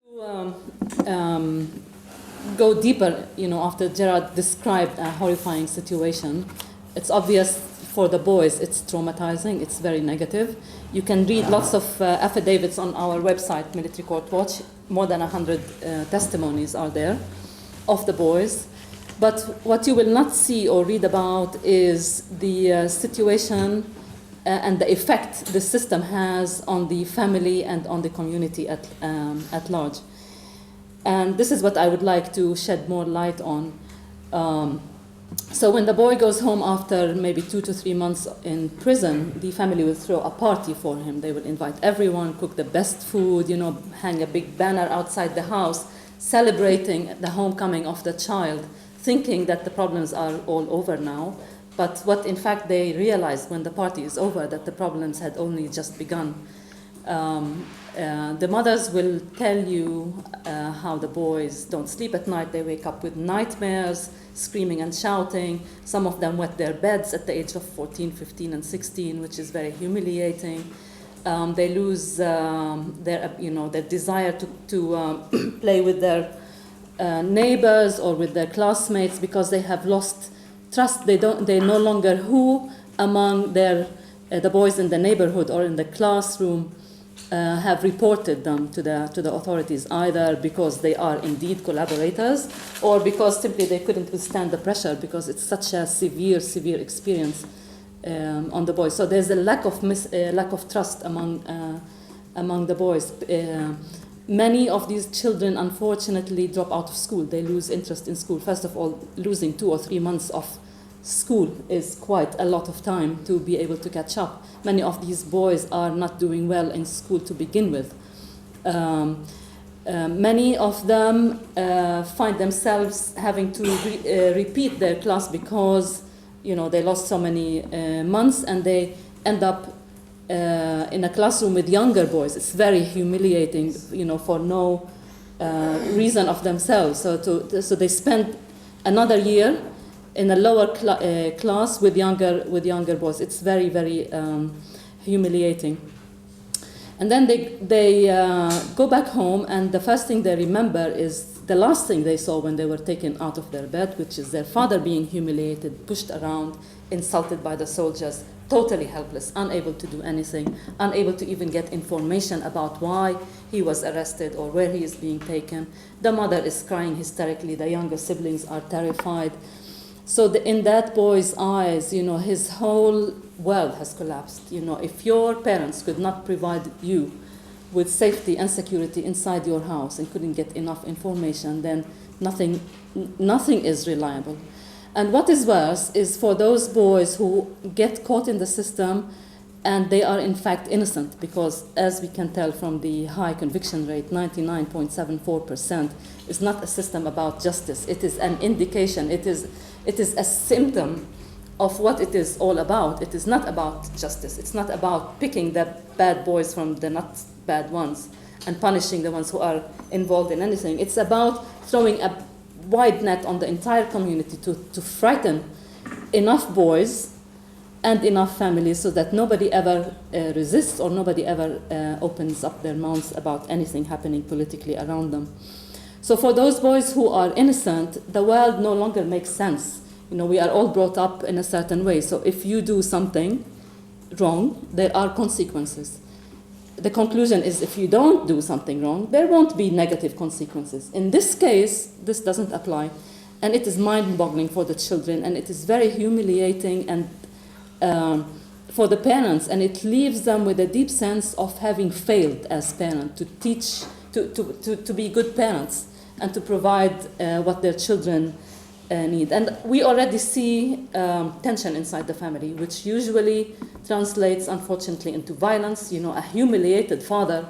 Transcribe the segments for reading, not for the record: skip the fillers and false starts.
To go deeper, after Gerard described a horrifying situation, it's obvious for the boys it's traumatizing, it's very negative. You can read lots of affidavits on our website, Military Court Watch. More than 100 testimonies are there of the boys. But what you will not see or read about is the situation and the effect the system has on the family and on the community at large. And this is what I would like to shed more light on. So when the boy goes home after maybe 2 to 3 months in prison, the family will throw a party for him. They will invite everyone, cook the best food, hang a big banner outside the house, celebrating the homecoming of the child, thinking that the problems are all over now. But what in fact they realize when the party is over, that the problems had only just begun. The mothers will tell you how the boys don't sleep at night. They wake up with nightmares, screaming and shouting. Some of them wet their beds at the age of 14, 15, and 16, which is very humiliating. They lose their desire to play with their neighbors or with their classmates because they have lost trust. They no longer who among the boys in the neighborhood or in the classroom have reported them to the authorities, either because they are indeed collaborators or because simply they couldn't withstand the pressure because it's such a severe experience on the boys. So there's a lack of trust among the boys. Many of these children, unfortunately, drop out of school. They lose interest in school. First of all, losing 2 or 3 months of school is quite a lot of time to be able to catch up. Many of these boys are not doing well in school to begin with. Many of them find themselves having to repeat their class because they lost so many months, and they end up in a classroom with younger boys. It's very humiliating, for no reason of themselves. So they spend another year in a lower class with younger boys. It's very humiliating. And then they go back home, and the first thing they remember is the last thing they saw when they were taken out of their bed, which is their father being humiliated, pushed around, insulted by the soldiers, totally helpless, unable to do anything, unable to even get information about why he was arrested or where he is being taken. The mother is crying hysterically. The younger siblings are terrified. So in that boy's eyes, his whole world has collapsed. If your parents could not provide you with safety and security inside your house and couldn't get enough information, then nothing is reliable. And what is worse is for those boys who get caught in the system and they are in fact innocent, because as we can tell from the high conviction rate, 99.74%, is not a system about justice. It is an indication. It is a symptom of what it is all about. It is not about justice. It's not about picking the bad boys from the not bad ones and punishing the ones who are involved in anything. It's about throwing a wide net on the entire community to frighten enough boys and enough families so that nobody ever resists or nobody ever opens up their mouths about anything happening politically around them. So for those boys who are innocent, the world no longer makes sense. We are all brought up in a certain way. So if you do something wrong, there are consequences. The conclusion is if you don't do something wrong, there won't be negative consequences. In this case, this doesn't apply. And it is mind-boggling for the children, and it is very humiliating and for the parents, and it leaves them with a deep sense of having failed as parents to teach, to be good parents and to provide what their children need. And we already see tension inside the family, which usually translates, unfortunately, into violence. A humiliated father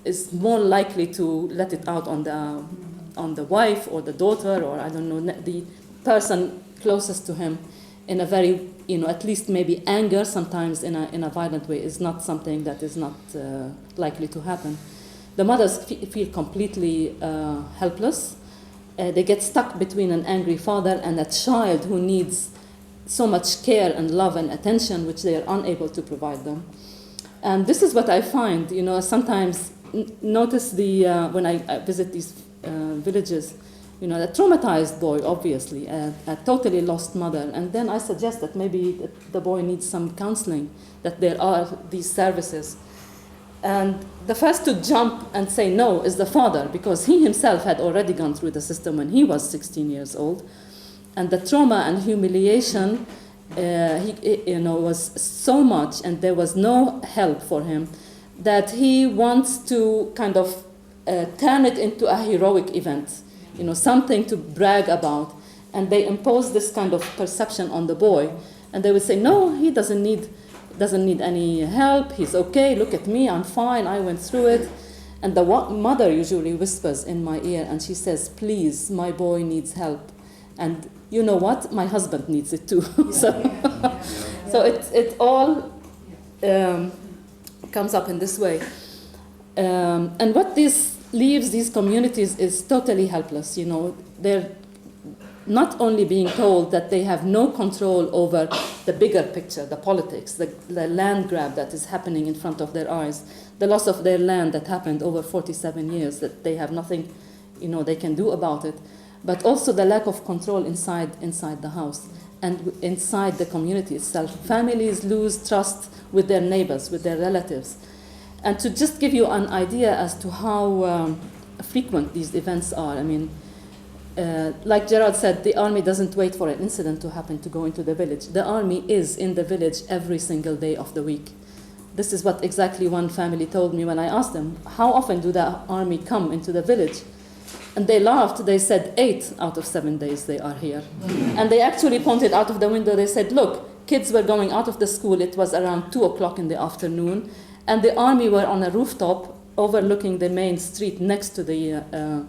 is more likely to let it out on the wife or the daughter, or I don't know, the person closest to him, in a very, at least maybe anger, sometimes in a violent way, is not something that is not likely to happen. The mothers feel completely helpless. They get stuck between an angry father and a child who needs so much care and love and attention, which they are unable to provide them. And this is what I find, sometimes notice when I visit these villages, the traumatized boy, obviously, a totally lost mother. And then I suggest that maybe the boy needs some counseling, that there are these services. And the first to jump and say no is the father, because he himself had already gone through the system when he was 16 years old. And the trauma and humiliation was so much, and there was no help for him, that he wants to kind of turn it into a heroic event, something to brag about. And they impose this kind of perception on the boy, and they would say, no, he doesn't need any help, he's okay, look at me, I'm fine, I went through it. And the mother usually whispers in my ear, and she says, please, my boy needs help. And you know what? My husband needs it too. So it all comes up in this way. And what this leaves these communities is totally helpless. They're not only being told that they have no control over the bigger picture, the politics, the land grab that is happening in front of their eyes, the loss of their land that happened over 47 years, that they have nothing, they can do about it, but also the lack of control inside the house and inside the community itself. Families lose trust with their neighbors, with their relatives. And to just give you an idea as to how frequent these events are, like Gerard said, the army doesn't wait for an incident to happen to go into the village. The army is in the village every single day of the week. This is what exactly one family told me when I asked them, how often do the army come into the village? And they laughed. They said 8 out of 7 days they are here. And they actually pointed out of the window. They said, look, kids were going out of the school. It was around 2 o'clock in the afternoon. And the army were on a rooftop overlooking the main street next to the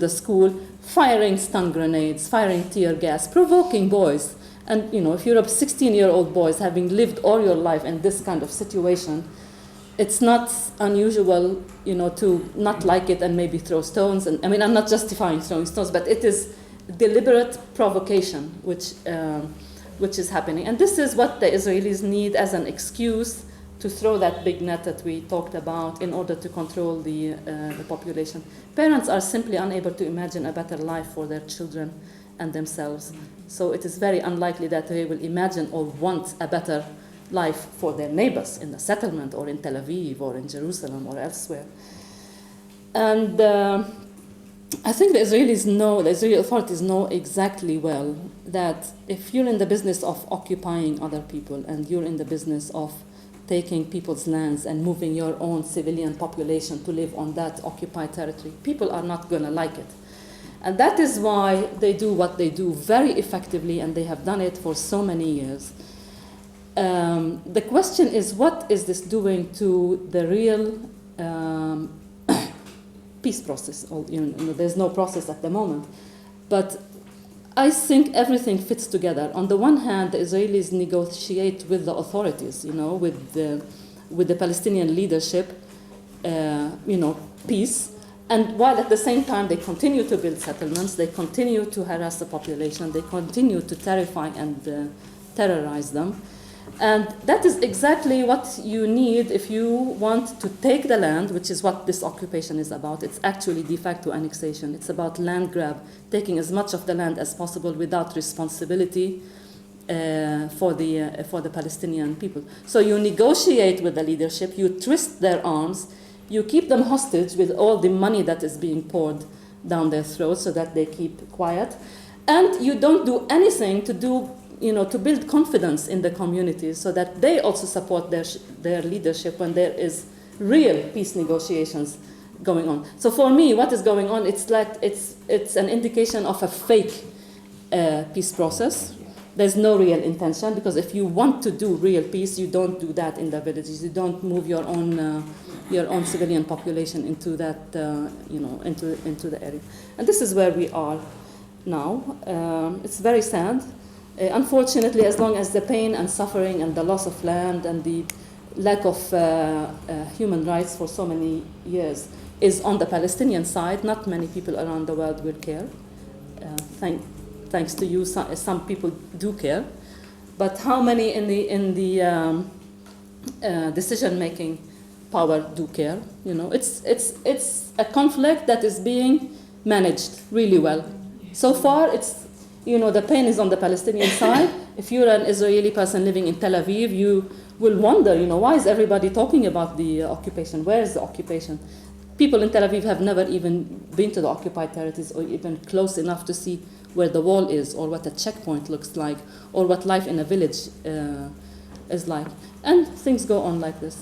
school, firing stun grenades, firing tear gas, provoking boys. And if you're a 16-year-old boy having lived all your life in this kind of situation, it's not unusual, to not like it and maybe throw stones. And I'm not justifying throwing stones, but it is deliberate provocation which is happening. And this is what the Israelis need as an excuse to throw that big net that we talked about in order to control the population. Parents are simply unable to imagine a better life for their children and themselves. So it is very unlikely that they will imagine or want a better life for their neighbors in the settlement or in Tel Aviv or in Jerusalem or elsewhere. And I think the Israeli authorities know exactly well that if you're in the business of occupying other people and you're in the business of taking people's lands and moving your own civilian population to live on that occupied territory, people are not going to like it. And that is why they do what they do very effectively, and they have done it for so many years. The question is, what is this doing to the real peace process? There's no process at the moment. But I think everything fits together. On the one hand, the Israelis negotiate with the authorities, with the Palestinian leadership, peace. And while at the same time they continue to build settlements, they continue to harass the population, they continue to terrify and terrorize them. And that is exactly what you need if you want to take the land, which is what this occupation is about. It's actually de facto annexation. It's about land grab, taking as much of the land as possible without responsibility for the Palestinian people. So you negotiate with the leadership, you twist their arms, you keep them hostage with all the money that is being poured down their throats so that they keep quiet, and you don't do anything to build confidence in the communities so that they also support their leadership when there is real peace negotiations going on. So for me, what is going on, it's an indication of a fake peace process. There's no real intention, because if you want to do real peace, you don't do that in the villages. You don't move your own civilian population into that, into the area. And this is where we are now. It's very sad. Unfortunately, as long as the pain and suffering and the loss of land and the lack of human rights for so many years is on the Palestinian side, not many people around the world will care. Thanks to you, some people do care. But how many in the decision-making power do care. You know, it's a conflict that is being managed really well. So far, it's, you know, the pain is on the Palestinian side. If you're an Israeli person living in Tel Aviv, you will wonder, you know, why is everybody talking about the occupation? Where is the occupation? People in Tel Aviv have never even been to the occupied territories or even close enough to see where the wall is or what a checkpoint looks like or what life in a village is like. And things go on like this.